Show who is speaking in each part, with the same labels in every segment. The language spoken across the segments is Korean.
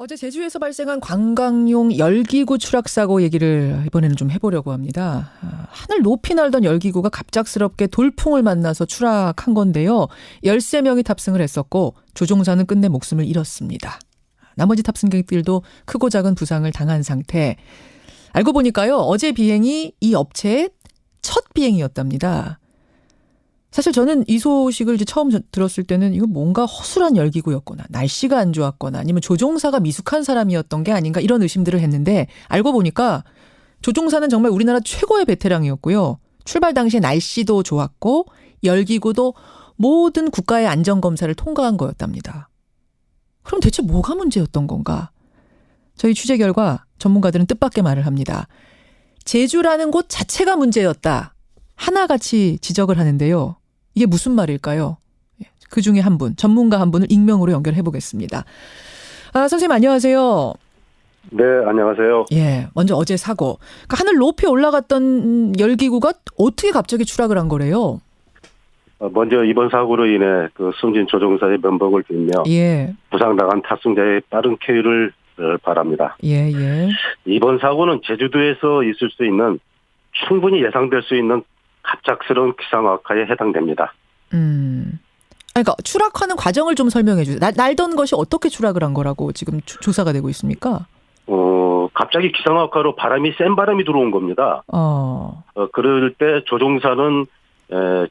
Speaker 1: 어제 제주에서 발생한 관광용 열기구 추락 사고 얘기를 이번에는 좀 해보려고 합니다. 하늘 높이 날던 열기구가 갑작스럽게 돌풍을 만나서 추락한 건데요. 13명이 탑승을 했었고 조종사는 끝내 목숨을 잃었습니다. 나머지 탑승객들도 크고 작은 부상을 당한 상태. 알고 보니까요. 어제 비행이 이 업체의 첫 비행이었답니다. 사실 저는 이 소식을 이제 처음 들었을 때는 이거 뭔가 허술한 열기구였거나 날씨가 안 좋았거나 아니면 조종사가 미숙한 사람이었던 게 아닌가 이런 의심들을 했는데 알고 보니까 조종사는 정말 우리나라 최고의 베테랑이었고요. 출발 당시에 날씨도 좋았고 열기구도 모든 국가의 안전검사를 통과한 거였답니다. 그럼 대체 뭐가 문제였던 건가? 저희 취재 결과 전문가들은 뜻밖의 말을 합니다. 제주라는 곳 자체가 문제였다. 하나같이 지적을 하는데요. 이게 무슨 말일까요? 그중에 한 분, 전문가 한 분을 익명으로 연결해 보겠습니다. 선생님 안녕하세요.
Speaker 2: 네, 안녕하세요.
Speaker 1: 예, 먼저 어제 사고. 그러니까 하늘 높이 올라갔던 열기구가 어떻게 갑자기 추락을 한 거래요?
Speaker 2: 먼저 이번 사고로 인해 그 숨진 조종사의 면목을 빌며
Speaker 1: 예.
Speaker 2: 부상당한 탑승자의 빠른 쾌유를 바랍니다.
Speaker 1: 예.
Speaker 2: 이번 사고는 제주도에서 있을 수 있는 충분히 예상될 수 있는 갑작스러운 기상악화에 해당됩니다.
Speaker 1: 그러니까 추락하는 과정을 좀 설명해 주세요. 날던 것이 어떻게 추락을 한 거라고 지금 조사가 되고 있습니까?
Speaker 2: 갑자기 기상악화로 센 바람이 들어온 겁니다. 그럴 때 조종사는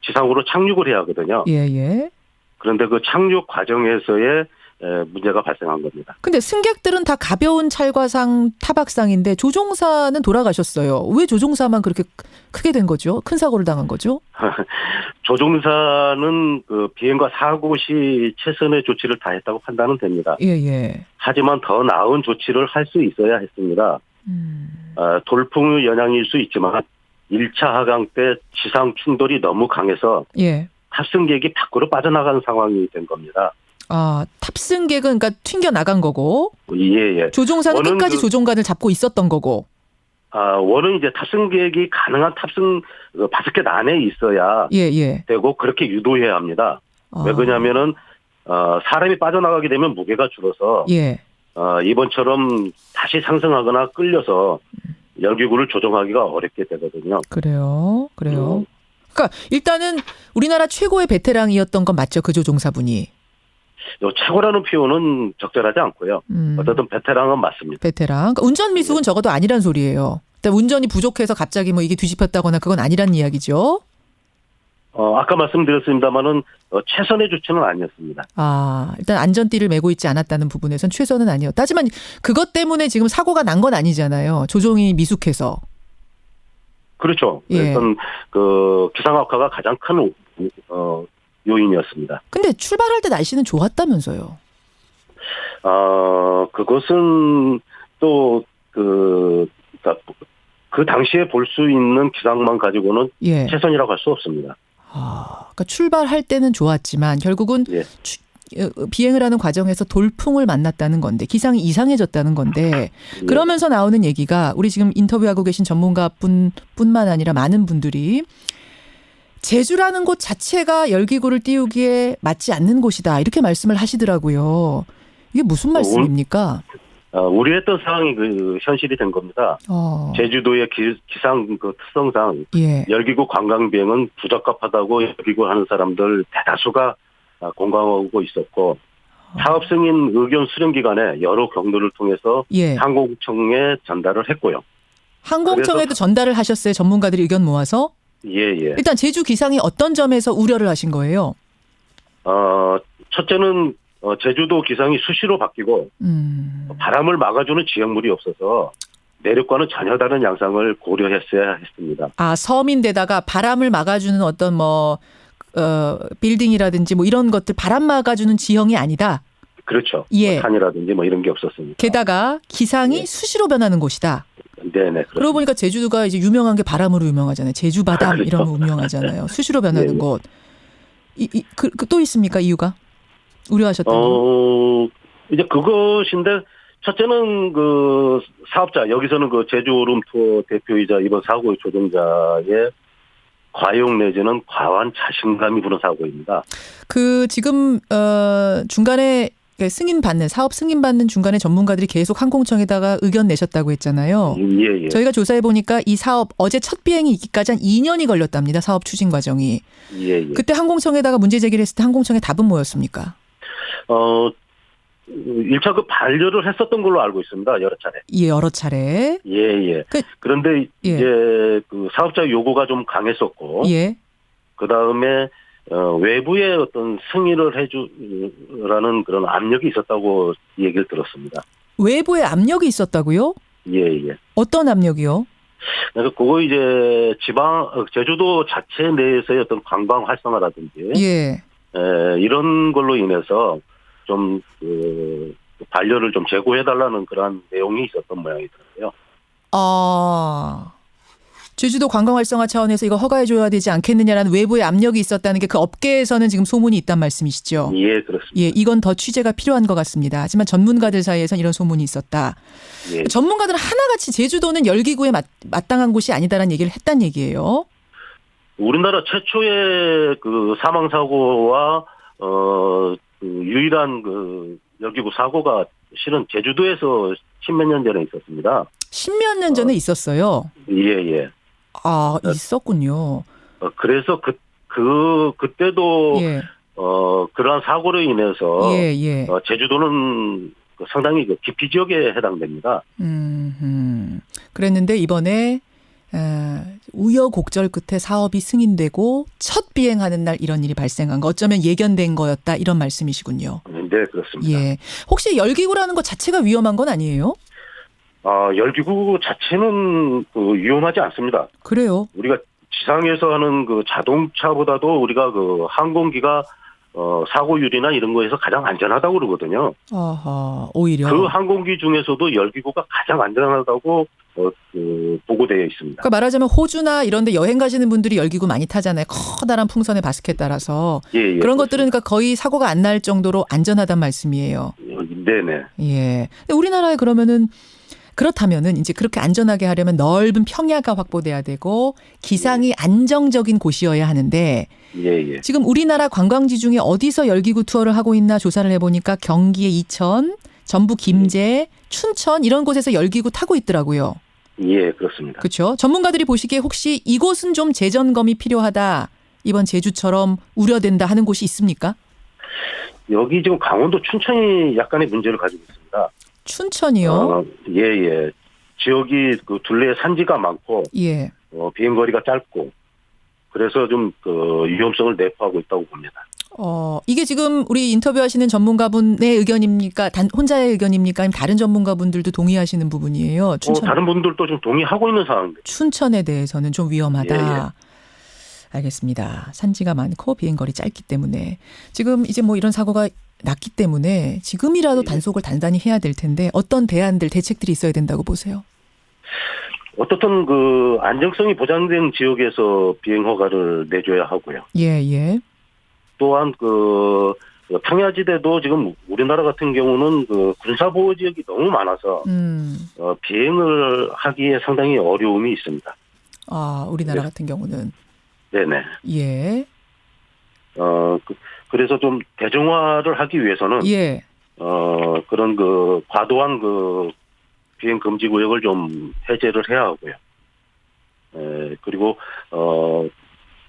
Speaker 2: 지상으로 착륙을 해야 하거든요.
Speaker 1: 예.
Speaker 2: 그런데 그 착륙 과정에서의 문제가 발생한 겁니다.
Speaker 1: 근데 승객들은 다 가벼운 찰과상, 타박상인데 조종사는 돌아가셨어요. 왜 조종사만 그렇게 크게 된 거죠? 큰 사고를 당한 거죠?
Speaker 2: 조종사는 그 비행과 사고 시 최선의 조치를 다했다고 판단은 됩니다.
Speaker 1: 예.
Speaker 2: 하지만 더 나은 조치를 할 수 있어야 했습니다. 돌풍의 영향일 수 있지만 1차 하강 때 지상 충돌이 너무 강해서 탑승객이 밖으로 빠져나가는 상황이 된 겁니다.
Speaker 1: 탑승객은 그러니까 튕겨 나간 거고.
Speaker 2: 예.
Speaker 1: 조종사는 끝까지 조종관을 잡고 있었던 거고.
Speaker 2: 원은 이제 탑승객이 가능한 탑승 바스켓 안에 있어야 되고 그렇게 유도해야 합니다. 왜 그러냐면은 사람이 빠져나가게 되면 무게가 줄어서 이번처럼 다시 상승하거나 끌려서 열기구를 조종하기가 어렵게 되거든요.
Speaker 1: 그래요. 그러니까 일단은 우리나라 최고의 베테랑이었던 건 맞죠, 그 조종사분이.
Speaker 2: 최고라는 표현은 적절하지 않고요. 어쨌든 베테랑은 맞습니다.
Speaker 1: 베테랑. 그러니까 운전 미숙은 적어도 아니란 소리예요. 일단 운전이 부족해서 갑자기 뭐 이게 뒤집혔다거나 그건 아니란 이야기죠.
Speaker 2: 아까 말씀드렸습니다마는 최선의 조치는 아니었습니다.
Speaker 1: 일단 안전띠를 메고 있지 않았다는 부분에선 최선은 아니었다. 하지만 그것 때문에 지금 사고가 난 건 아니잖아요. 조종이 미숙해서.
Speaker 2: 그렇죠. 일단 그 기상악화가 가장 큰 요인이었습니다.
Speaker 1: 근데 출발할 때 날씨는 좋았다면서요?
Speaker 2: 그것은 또 그 당시에 볼 수 있는 기상만 가지고는 최선이라고 할 수 없습니다.
Speaker 1: 그러니까 출발할 때는 좋았지만 결국은 비행을 하는 과정에서 돌풍을 만났다는 건데 기상이 이상해졌다는 건데 그러면서 나오는 얘기가 우리 지금 인터뷰하고 계신 전문가뿐만 아니라 많은 분들이 제주라는 곳 자체가 열기구를 띄우기에 맞지 않는 곳이다. 이렇게 말씀을 하시더라고요. 이게 무슨 말씀입니까?
Speaker 2: 우려했던 상황이 현실이 된 겁니다. 제주도의 기상 특성상 열기구 관광 비행은 부적합하다고 열기구 하는 사람들 대다수가 공감하고 있었고 사업 승인 의견 수렴 기간에 여러 경로를 통해서 항공청에 전달을 했고요.
Speaker 1: 항공청에도 전달을 하셨어요? 전문가들이 의견 모아서?
Speaker 2: 예.
Speaker 1: 일단 제주 기상이 어떤 점에서 우려를 하신 거예요?
Speaker 2: 첫째는 제주도 기상이 수시로 바뀌고 바람을 막아주는 지형물이 없어서 내륙과는 전혀 다른 양상을 고려했어야 했습니다.
Speaker 1: 섬인데다가 바람을 막아주는 어떤 빌딩이라든지 이런 것들 바람 막아주는 지형이 아니다.
Speaker 2: 그렇죠. 산이라든지 이런 게 없었습니다.
Speaker 1: 게다가 기상이 수시로 변하는 곳이다.
Speaker 2: 네네.
Speaker 1: 그러고 보니까 제주도가 이제 유명한 게 바람으로 유명하잖아요. 제주바람 그렇죠. 이런 거 유명하잖아요. 수시로 변하는 곳. 또 있습니까 이유가? 우려하셨던 거?
Speaker 2: 이제 그것인데 첫째는 그 사업자 여기서는 그 제주 오름 투어 대표이자 이번 사고의 조종자의 과용 내지는 과한 자신감이 부는 사고입니다.
Speaker 1: 지금 중간에 그러니까 사업 승인받는 중간에 전문가들이 계속 항공청에다가 의견 내셨다고 했잖아요.
Speaker 2: 예, 예.
Speaker 1: 저희가 조사해 보니까 이 사업 어제 첫 비행이 있기까지 한 2년이 걸렸답니다. 사업 추진 과정이.
Speaker 2: 예, 예.
Speaker 1: 그때 항공청에다가 문제 제기를 했을 때 항공청의 답은 뭐였습니까?
Speaker 2: 1차 그 반려를 했었던 걸로 알고 있습니다. 여러 차례.
Speaker 1: 예, 여러 차례.
Speaker 2: 예, 예. 그런데
Speaker 1: 예.
Speaker 2: 이제 그 사업자 요구가 좀 강했었고.
Speaker 1: 예.
Speaker 2: 그다음에 외부의 어떤 승인을 해주라는 그런 압력이 있었다고 얘기를 들었습니다.
Speaker 1: 외부에 압력이 있었다고요?
Speaker 2: 예, 예.
Speaker 1: 어떤 압력이요?
Speaker 2: 그래서 그거 이제 제주도 자체 내에서의 어떤 관광 활성화라든지.
Speaker 1: 예.
Speaker 2: 이런 걸로 인해서 좀 반려를 좀 제고해달라는 그런 내용이 있었던 모양이더라고요.
Speaker 1: 제주도 관광 활성화 차원에서 이거 허가해줘야 되지 않겠느냐라는 외부의 압력이 있었다는 게 그 업계에서는 지금 소문이 있단 말씀이시죠?
Speaker 2: 예, 그렇습니다.
Speaker 1: 예, 이건 더 취재가 필요한 것 같습니다. 하지만 전문가들 사이에서는 이런 소문이 있었다.
Speaker 2: 예.
Speaker 1: 전문가들은 하나같이 제주도는 열기구에 마땅한 곳이 아니다라는 얘기를 했단 얘기예요.
Speaker 2: 우리나라 최초의 그 사망 사고와 그 유일한 그 열기구 사고가 실은 제주도에서 십몇 년 전에 있었습니다.
Speaker 1: 십몇 년 전에 있었어요.
Speaker 2: 예, 예.
Speaker 1: 있었군요.
Speaker 2: 그래서 그때도
Speaker 1: 예.
Speaker 2: 그러한 사고로 인해서
Speaker 1: 예, 예.
Speaker 2: 제주도는 상당히 그 기피 지역에 해당됩니다.
Speaker 1: 그랬는데 이번에 우여곡절 끝에 사업이 승인되고 첫 비행하는 날 이런 일이 발생한 거 어쩌면 예견된 거였다 이런 말씀이시군요.
Speaker 2: 네, 그렇습니다.
Speaker 1: 예. 혹시 열기구라는 것 자체가 위험한 건 아니에요?
Speaker 2: 열기구 자체는 위험하지 않습니다.
Speaker 1: 그래요?
Speaker 2: 우리가 지상에서 하는 그 자동차보다도 우리가 그 항공기가 사고율이나 이런 거에서 가장 안전하다고 그러거든요.
Speaker 1: 오히려.
Speaker 2: 그 항공기 중에서도 열기구가 가장 안전하다고 보고되어 있습니다.
Speaker 1: 그러니까 말하자면 호주나 이런 데 여행 가시는 분들이 열기구 많이 타잖아요. 커다란 풍선의 바스켓 따라서.
Speaker 2: 예, 예,
Speaker 1: 그런
Speaker 2: 그렇습니다.
Speaker 1: 것들은 그러니까 거의 사고가 안 날 정도로 안전하단 말씀이에요.
Speaker 2: 네네.
Speaker 1: 예. 근데 우리나라에 그렇다면은 이제 그렇게 안전하게 하려면 넓은 평야가 확보돼야 되고 기상이 안정적인 곳이어야 하는데
Speaker 2: 예, 예.
Speaker 1: 지금 우리나라 관광지 중에 어디서 열기구 투어를 하고 있나 조사를 해보니까 경기의 이천, 전북 김제, 춘천 이런 곳에서 열기구 타고 있더라고요.
Speaker 2: 예, 그렇습니다.
Speaker 1: 그렇죠. 전문가들이 보시기에 혹시 이곳은 좀 재점검이 필요하다. 이번 제주처럼 우려된다 하는 곳이 있습니까?
Speaker 2: 여기 지금 강원도 춘천이 약간의 문제를 가지고 있습니다.
Speaker 1: 춘천이요?
Speaker 2: 예, 예. 지역이 그 둘레에 산지가 많고,
Speaker 1: 예.
Speaker 2: 비행거리가 짧고, 그래서 좀 위험성을 내포하고 있다고 봅니다.
Speaker 1: 이게 지금 우리 인터뷰하시는 전문가분의 의견입니까? 혼자의 의견입니까? 아니면 다른 전문가분들도 동의하시는 부분이에요?
Speaker 2: 다른 분들도 좀 동의하고 있는 상황입니다.
Speaker 1: 춘천에 대해서는 좀 위험하다.
Speaker 2: 예, 예.
Speaker 1: 알겠습니다. 산지가 많고 비행거리 짧기 때문에 지금 이제 뭐 이런 사고가 났기 때문에 지금이라도 단속을 단단히 해야 될 텐데 어떤 대책들이 있어야 된다고 보세요?
Speaker 2: 어떻든 안정성이 보장된 지역에서 비행 허가를 내줘야 하고요.
Speaker 1: 예, 예.
Speaker 2: 또한 평야지대도 지금 우리나라 같은 경우는 군사보호 지역이 너무 많아서 비행을 하기에 상당히 어려움이 있습니다.
Speaker 1: 우리나라
Speaker 2: 네.
Speaker 1: 같은 경우는.
Speaker 2: 네네.
Speaker 1: 예.
Speaker 2: 그래서 좀 대중화를 하기 위해서는
Speaker 1: 예.
Speaker 2: 그런 과도한 비행 금지 구역을 좀 해제를 해야 하고요. 그리고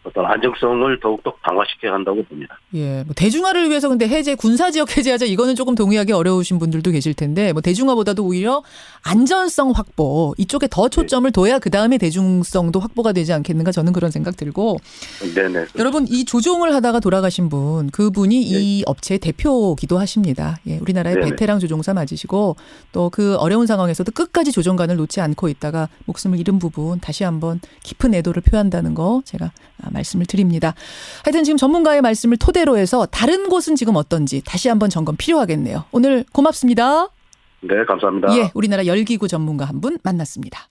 Speaker 2: 어떤 안정성을 더욱더 강화시켜야 한다고 봅니다.
Speaker 1: 예, 뭐 대중화를 위해서 근데 군사지역 해제하자 이거는 조금 동의하기 어려우신 분들도 계실 텐데 뭐 대중화보다도 오히려 안전성 확보 이쪽에 더 초점을 둬야 그 다음에 대중성도 확보가 되지 않겠는가 저는 그런 생각 들고.
Speaker 2: 네네.
Speaker 1: 여러분 이 조종을 하다가 돌아가신 그분이 이 업체의 대표기도 하십니다. 예, 우리나라의
Speaker 2: 네네.
Speaker 1: 베테랑 조종사 맞으시고 또 그 어려운 상황에서도 끝까지 조종관을 놓지 않고 있다가 목숨을 잃은 부분 다시 한번 깊은 애도를 표한다는 거 제가 말씀을 드립니다. 하여튼 지금 전문가의 말씀을 토대로 해서 다른 곳은 지금 어떤지 다시 한번 점검 필요하겠네요. 오늘 고맙습니다.
Speaker 2: 네, 감사합니다.
Speaker 1: 예, 우리나라 열기구 전문가 한 분 만났습니다.